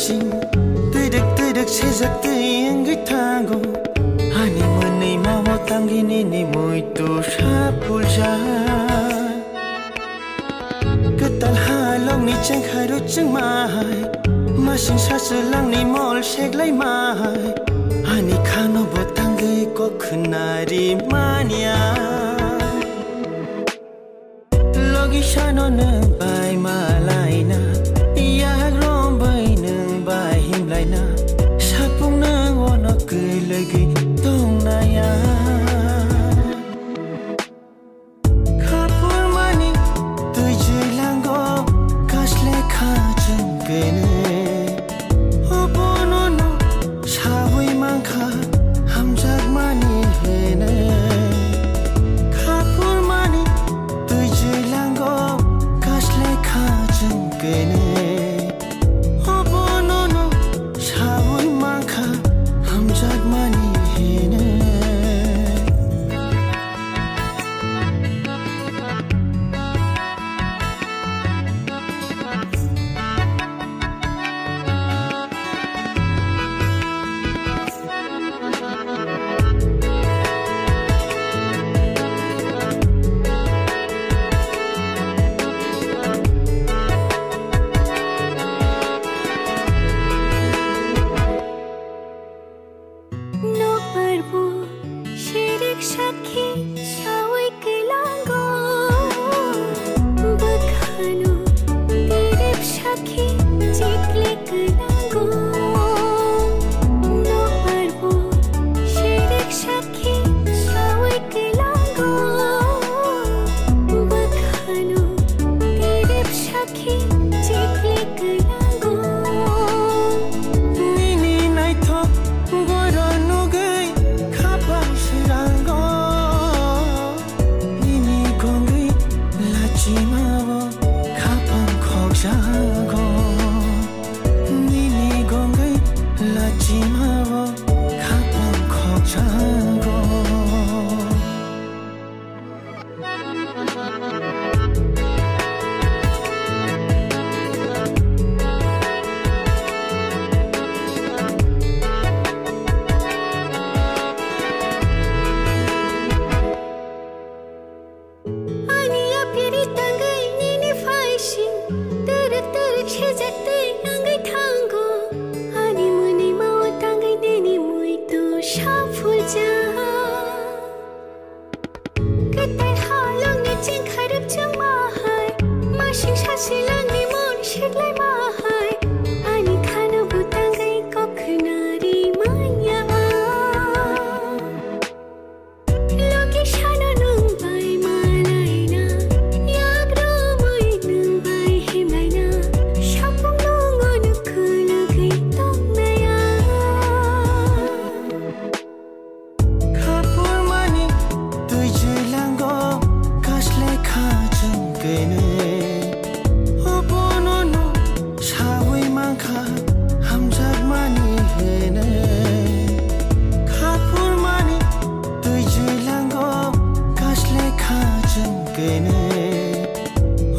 sing Tui sejak tiang gitango Hani menei mau tanggini ni muito sapul ja Ketal halong ni ceng harut ceng mahai Masing saselang ni mol shek lai mahai Hani kano botanggi ko kenari mania Logi shano neng bai malai na Iyag rombai neng bai himlai na Sapung neng wono lagi tong naya Kapur mani tui jilango kasle kajeng gene Obono no sawi mangka hamjak mani hene Kapur mani tui jilango kasle kajeng gene Obono no sawi mangka hamjak mani hene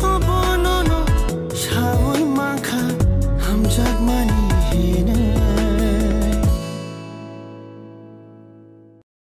Obono no sawi mangka hamjak mani hene